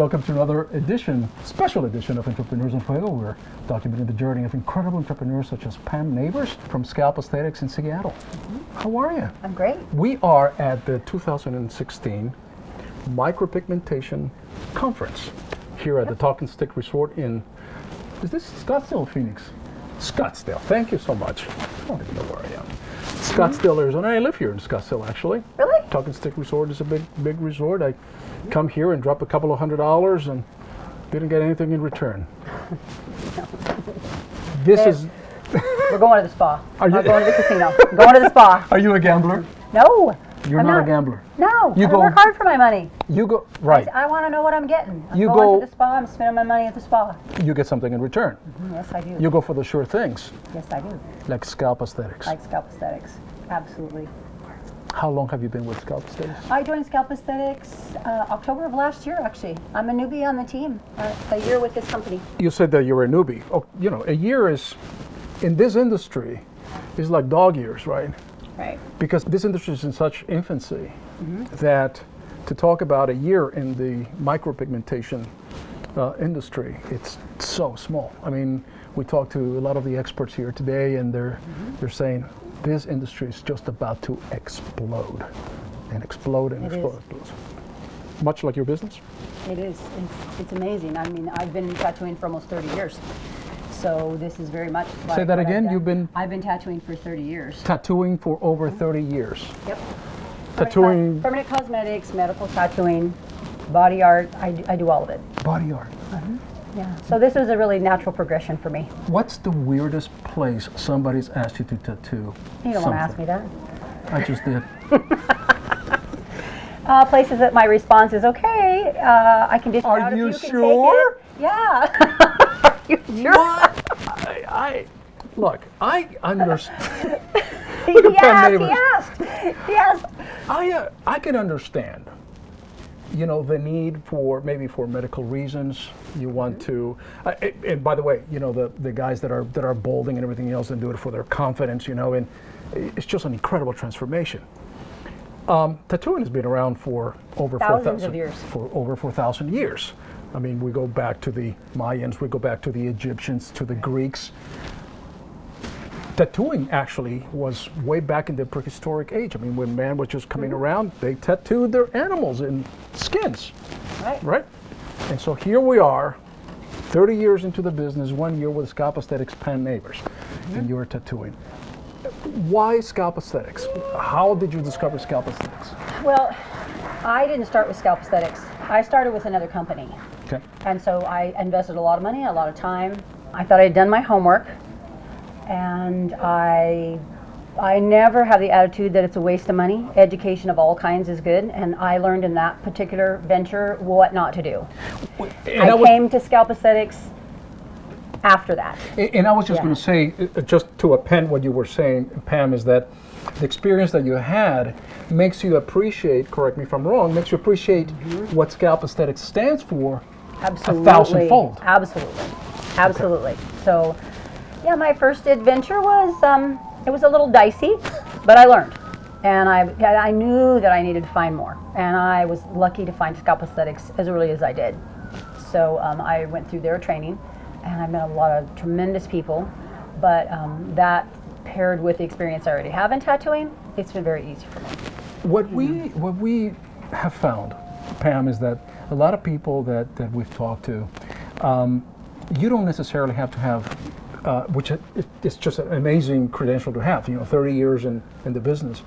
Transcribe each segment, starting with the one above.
Welcome to another edition, special edition of Entrepreneurs in Fuego. We're documenting the journey of incredible entrepreneurs such as Pam Neighbors from Scalp-Aesthetics in Seattle. How are you? I'm great. We are at the 2016 Micropigmentation Conference here at the Talking Stick Resort in, is this Scottsdale or Phoenix? Scottsdale. Thank you so much. I don't even know where I am. Scottsdale, Arizona. I live here in Scottsdale, actually. Really? Talking Stick Resort is a big resort. I come here and drop a couple of $100 and didn't get anything in return. We're going to the spa. We're going to the casino. I'm going to the spa. Are you a gambler? No. You're I'm not a gambler. No. You I work hard for my money. You go, right. I want to know what I'm getting. I'm You going go- to the spa. I'm spending my money at the spa. You get something in return. Yes, I do. You go for the sure things, Yes, I do. like Scalp-Aesthetics. Like scalp-aesthetics. Absolutely. How long have you been with Scalp-Aesthetics? I joined scalp-aesthetics October of last year, actually. I'm a newbie on the team. A year with this company. You said that you were a newbie. Oh, you know, a year is, in this industry, is like dog years, right? Right. Because this industry is in such infancy that to talk about a year in the micropigmentation industry, it's so small. I mean, we talked to a lot of the experts here today, and they're saying this industry is just about to explode and explode and It explode. is. Much like your business? It is. It's amazing. I mean, I've been tattooing for almost 30 years. So this is very much like Say that what I've again? done. I've been tattooing for 30 years. Tattooing for over 30 years. Yep. Tattooing, Permanent cosmetics, medical tattooing, body art. I do all of it. body art. Yeah. So this was a really natural progression for me. What's the weirdest place somebody's asked you to tattoo? You don't want to ask me that. I just did. Places that my response is okay. I can dish it Are out if you you can sure? take it. Yeah. Are you sure? What? Look, I understand. He Look at Pam asked. He Neighbors. asked. He asked. I can understand, you know, the need for maybe for medical reasons. You want to, and by the way, you know, the guys that are balding and everything else and do it for their confidence, you know, and it's just an incredible transformation. Tattooing has been around for over Thousands of years. For over 4,000 years. I mean, we go back to the Mayans, we go back to the Egyptians, to the Greeks. Tattooing actually was way back in the prehistoric age. I mean, when man was just coming around, they tattooed their animals in skins, Right. right? And so here we are, 30 years into the business, 1 year with Scalp-Aesthetics, Pam Neighbors, and you're tattooing. Why Scalp-Aesthetics? How did you discover Scalp-Aesthetics? Well, I didn't start with scalp-aesthetics. I started with another company. Okay. And so I invested a lot of money, a lot of time. I thought I had done my homework, and I never have the attitude that it's a waste of money. Education of all kinds is good, and I learned in that particular venture what not to do. I came to Scalp-Aesthetics after that. And I was just Yeah. going to say, just to append what you were saying, Pam, is that the experience that you had makes you appreciate, correct me if I'm wrong, makes you appreciate what Scalp-Aesthetics stands for Absolutely. 1,000-fold. Absolutely. Absolutely. So, yeah, my first adventure was, it was a little dicey, but I learned. And I knew that I needed to find more. And I was lucky to find Scalp-Aesthetics as early as I did. So I went through their training, and I met a lot of tremendous people. But that paired with the experience I already have in tattooing, it's been very easy for me. What we have found, Pam, is that a lot of people that we've talked to, you don't necessarily have to have, which it's just an amazing credential to have, you know, 30 years in the business.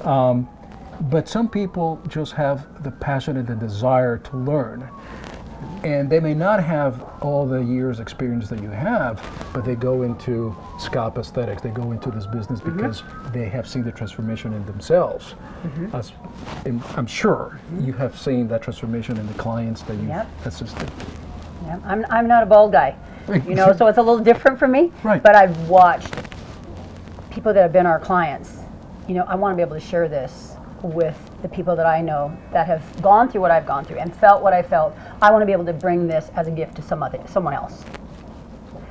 But some people just have the passion and the desire to learn. And they may not have all the years experience that you have, but they go into Scalp-Aesthetics, they go into this business because they have seen the transformation in themselves. And I'm sure you have seen that transformation in the clients that you've assisted. Yeah, I'm not a bald guy, you know, so it's a little different for me. Right. But I've watched people that have been our clients. You know, I want to be able to share this with the people that I know that have gone through what I've gone through and felt what I felt. I want to be able to bring this as a gift to someone else.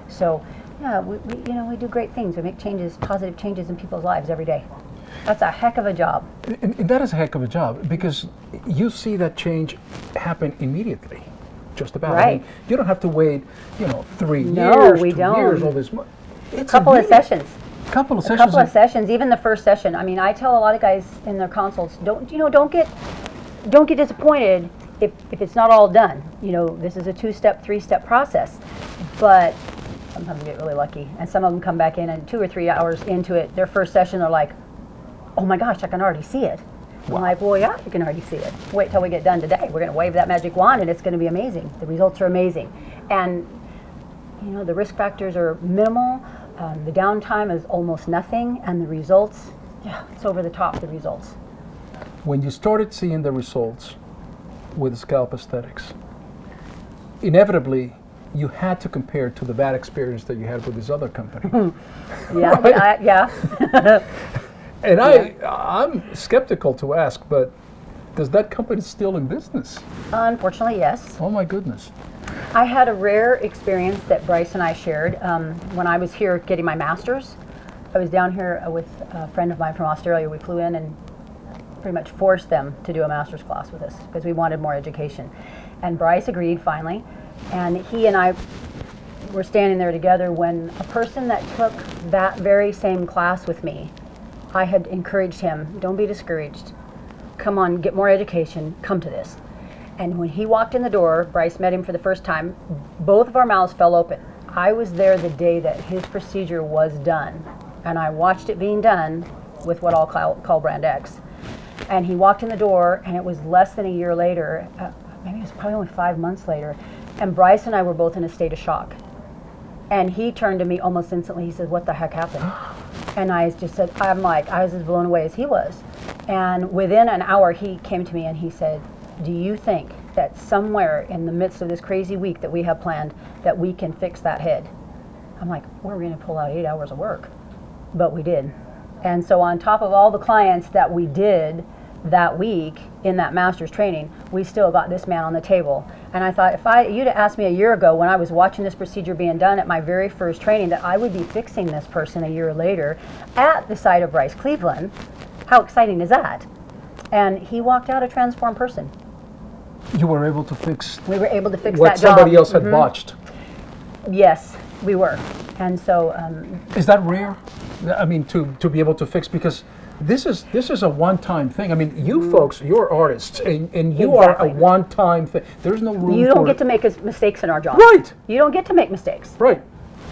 So, yeah, we do great things. We make changes, positive changes in people's lives every day. That's a heck of a job. And that is a heck of a job because you see that change happen immediately. just about. Right. I mean, you don't have to wait, 3 No, years, we 2 don't. years, all this money. It's Couple of sessions. Couple of A sessions. couple of sessions, even the first session. I mean, I tell a lot of guys in their consults, don't get disappointed if it's not all done. This is a 2-step, 3-step process. But sometimes we get really lucky, and some of them come back in, and 2 or 3 hours into it, their first session, they're like, "Oh my gosh, I can already see it." Wow. I'm like, "Well, yeah, you can already see it. Wait till we get done today. We're going to wave that magic wand, and it's going to be amazing. The results are amazing, and the risk factors are minimal. The downtime is almost nothing, and the results, it's over the top. The results." When you started seeing the results with scalp-aesthetics, inevitably you had to compare to the bad experience that you had with this other company. Yeah, Right? yeah. And I'm skeptical to ask, but does that company still in business? Unfortunately, yes. Oh my goodness. I had a rare experience that Bryce and I shared when I was here getting my master's. I was down here with a friend of mine from Australia. We flew in and pretty much forced them to do a master's class with us because we wanted more education. And Bryce agreed finally, and he and I were standing there together when a person that took that very same class with me, I had encouraged him, don't be discouraged, come on, get more education, come to this. And when he walked in the door, Bryce met him for the first time, both of our mouths fell open. I was there the day that his procedure was done, and I watched it being done with what I'll call Brand X. And he walked in the door, and it was less than a year later, maybe it was probably only 5 months later, and Bryce and I were both in a state of shock. And he turned to me almost instantly, he said, "What the heck happened?" And I just said, I was as blown away as he was. And within an hour, he came to me and he said, "Do you think that somewhere in the midst of this crazy week that we have planned that we can fix that head?" I'm like, "We're going to pull out 8 hours of work." But we did. And so on top of all the clients that we did that week in that master's training, we still got this man on the table. And I thought, if you'd have asked me a year ago when I was watching this procedure being done at my very first training that I would be fixing this person a year later at the site of Bryce Cleveland, how exciting is that? And he walked out a transformed person. You were able to fix We were able to fix what that job. somebody else had botched. Yes, we were. And so Is that rare? I mean, to be able to fix, because this is a one-time thing. I mean, you folks, you're artists, and you are a Exactly. one-time thing. There's no room you for don't get to make mistakes in our job. Right. You don't get to make mistakes. Right.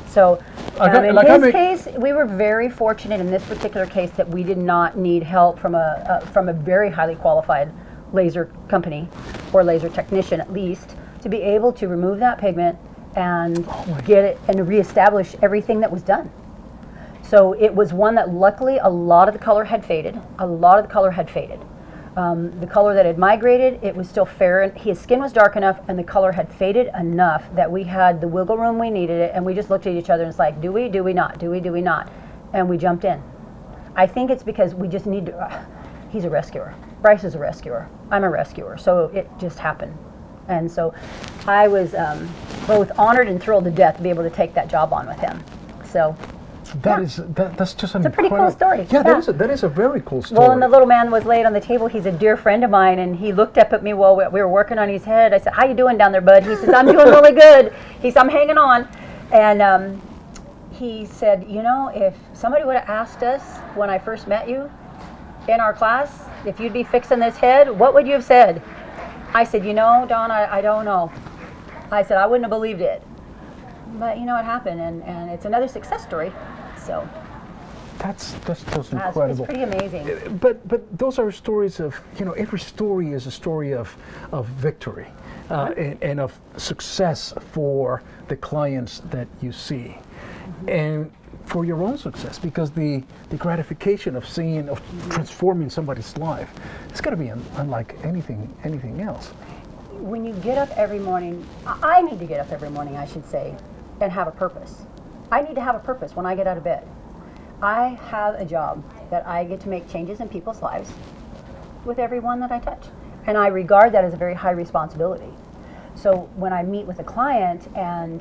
So in like I his make- case, we were very fortunate in this particular case that we did not need help from a very highly qualified laser company or laser technician at least to be able to remove that pigment and get it and reestablish everything that was done. So it was one that luckily a lot of the color had faded. The color that had migrated, it was still fair. His skin was dark enough and the color had faded enough that we had the wiggle room we needed it, and we just looked at each other and it's like, do we not? Do we not? And we jumped in. I think it's because we just need to, he's a rescuer. Bryce is a rescuer. I'm a rescuer. So it just happened. And so I was both honored and thrilled to death to be able to take that job on with him. So That's just an It's a pretty cool incredible story. Yeah, Yeah. that is a very cool story. well, and the little man was laid on the table. He's a dear friend of mine, and he looked up at me while we were working on his head. I said, "How you doing down there, bud?" He says, "I'm doing really good." He said, "I'm hanging on." And he said, "If somebody would have asked us when I first met you in our class if you'd be fixing this head, what would you have said?" I said, "Don, I don't know." I said, "I wouldn't have believed it." But it happened, and it's another success story. So That's just it's incredible. pretty amazing. But those are stories of, every story is a story of victory and of success for the clients that you see, and for your own success, because the gratification of transforming somebody's life, it's got to be unlike anything else. When you get up every morning, I need to get up every morning, I should say, and have a purpose. I need to have a purpose when I get out of bed. I have a job that I get to make changes in people's lives with everyone that I touch. And I regard that as a very high responsibility. So when I meet with a client and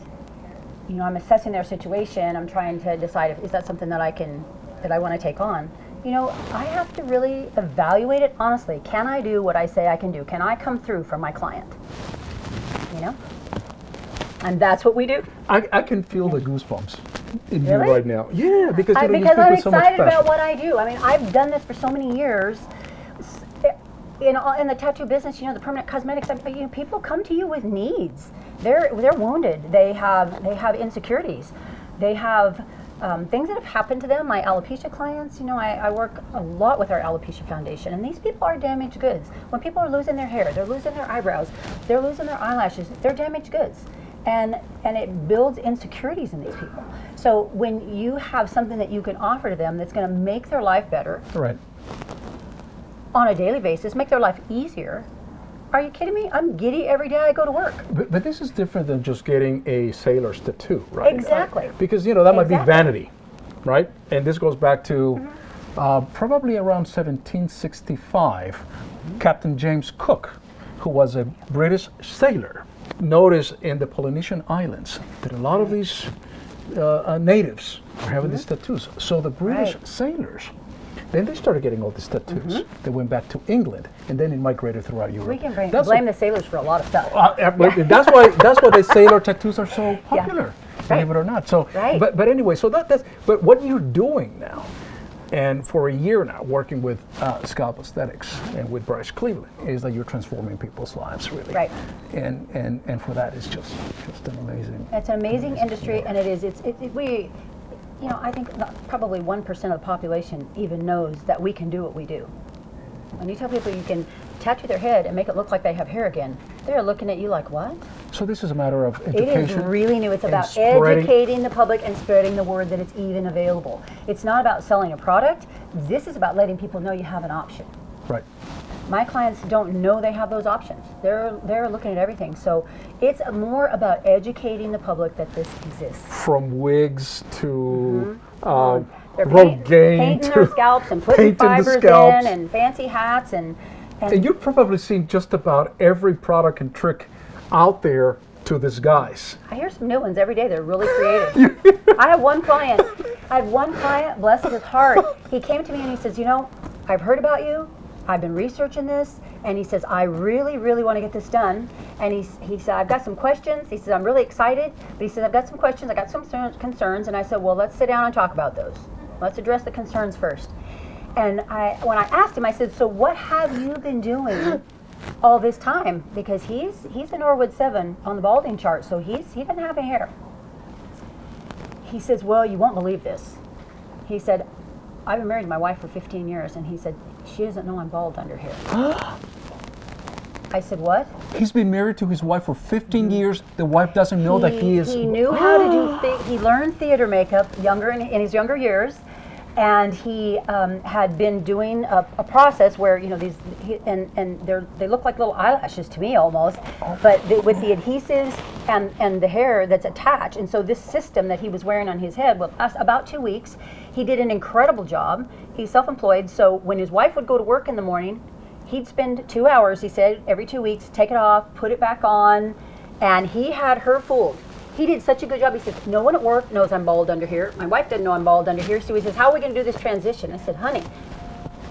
I'm assessing their situation, I'm trying to decide is that something that I want to take on. I have to really evaluate it honestly. Can I do what I say I can do? Can I come through for my client? And that's what we do. I can feel the goosebumps in you Really? right now. Yeah, because you Because speak I'm with so much excited passion. about what I do. I mean, I've done this for so many years. In the tattoo business, the permanent cosmetics, people come to you with needs. They're wounded. They have insecurities. They have things that have happened to them. My alopecia clients, I work a lot with our alopecia foundation, and these people are damaged goods. When people are losing their hair, they're losing their eyebrows, they're losing their eyelashes, they're damaged goods. And it builds insecurities in these people. So when you have something that you can offer to them that's going to make their life better Right. on a daily basis, make their life easier, are you kidding me? I'm giddy every day I go to work. But this is different than just getting a sailor's tattoo, right? Exactly. Because, that might be Exactly. vanity, right? And this goes back to probably around 1765. Captain James Cook, who was a British sailor, noticed in the Polynesian islands that a lot of these natives were having these tattoos. So the British Right. sailors, then they started getting all these tattoos. They went back to England, and then it migrated throughout Europe. We can That's blame the sailors for a lot of stuff. but that's why the sailor tattoos are so popular, believe it or not. So, Right. but anyway, so that's what you're doing now, and for a year now, working with scalp-aesthetics and with Bryce Cleveland, is that you're transforming people's lives, really. Right. And for that, it's just an amazing. It's an amazing industry, and I think probably 1% of the population even knows that we can do what we do. When you tell people you can tattoo their head and make it look like they have hair again, they're looking at you like, what? So this is a matter of It education. is really new. It's and about spreading- educating the public and spreading the word that it's even available. It's not about selling a product. This is about letting people know you have an option. Right. My clients don't know they have those options. They're looking at everything. So it's more about educating the public that this exists. From wigs to They're Rogaine painting to their scalps and putting painting the fibers scalps. in and fancy hats and And you've probably seen just about every product and trick out there to disguise. I hear some new ones every day. They're really creative. I have one client, bless his heart. He came to me and he says, I've heard about you. I've been researching this. And he says, I really, really want to get this done. And he said, I've got some questions. He says, I'm really excited. But he says, I've got some questions. I got some concerns. And I said, well, let's sit down and talk about those. Let's address the concerns first. And when I asked him, I said, so what have you been doing all this time? Because he's a Norwood 7 on the balding chart, so he doesn't have any hair. He says, well, you won't believe this. He said, I've been married to my wife for 15 years, and he said, she doesn't know I'm bald under here. I said, what? He's been married to his wife for 15 years. The wife doesn't know that he is. He knew how to do. He learned theater makeup in his younger years, and he had been doing a process where they look like little eyelashes to me almost, but with the adhesives and the hair that's attached. And so this system that he was wearing on his head will last about 2 weeks. He did an incredible job. He's self-employed, so when his wife would go to work in the morning, he'd spend 2 hours, he said, every 2 weeks, take it off, put it back on, and he had her fooled. He did such a good job. He said, no one at work knows I'm bald under here. My wife doesn't know I'm bald under here. So he says, how are we going to do this transition? I said, honey,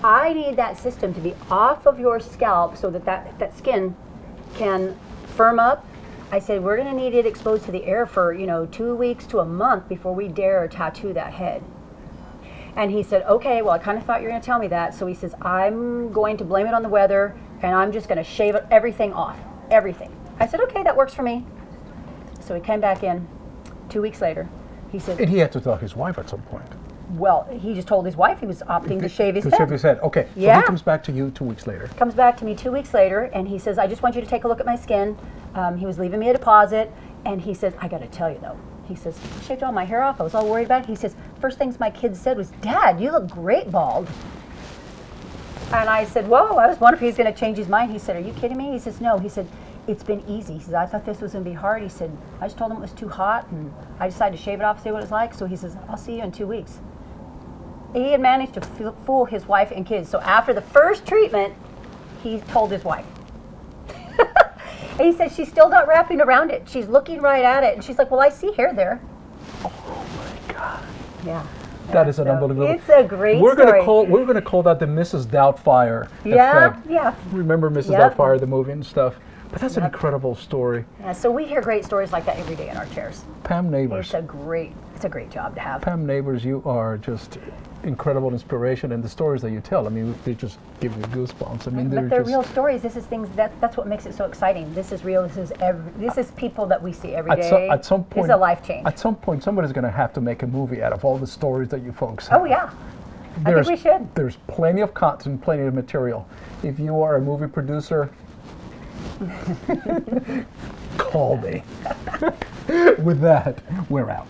I need that system to be off of your scalp so that skin can firm up. I said, we're going to need it exposed to the air for 2 weeks to a month before we dare tattoo that head. And he said, okay, well, I kind of thought you were going to tell me that. So he says, I'm going to blame it on the weather, and I'm just going to shave everything off, everything. I said, okay, that works for me. So he came back in 2 weeks later. He said, And he had to tell his wife at some point. well, he just told his wife he was opting to shave his To head. shave his head. Okay. So Yeah. he comes back to you 2 weeks later. Comes back to me 2 weeks later, and he says, I just want you to take a look at my skin. He was leaving me a deposit, and he says, I got to tell you, though. He says, I shaved all my hair off. I was all worried about it. He says, first things my kids said was, Dad, you look great bald. And I said, whoa, I was wondering if he was going to change his mind. He said, are you kidding me? He says, no. He said, it's been easy. He says, I thought this was going to be hard. He said, I just told him it was too hot, and I decided to shave it off, see what it's like. So he says, I'll see you in 2 weeks. He had managed to fool his wife and kids. So after the first treatment, he told his wife. And he said, she's still not wrapping around it. She's looking right at it. And she's like, well, I see hair there. Oh my God. Yeah. That is an So unbelievable. it's a great We're story. We're gonna call that the Mrs. Doubtfire Yeah, effect. yeah. Remember Mrs. Yep. Doubtfire, the movie and stuff. But that's an incredible story. Yeah, so we hear great stories like that every day in our chairs. Pam Neighbors. It's a great job to have. Pam Neighbors, you are just incredible inspiration, and the stories that you tell, I mean, they just give you goosebumps. I mean, But they're real stories. This is things that's what makes it so exciting. This is real. This is people that we see every day. At some point, it's a life change. At some point, somebody's going to have to make a movie out of all the stories that you folks have. Oh yeah, I think we should. There's plenty of content, plenty of material. If you are a movie producer, call me. With that, we're out.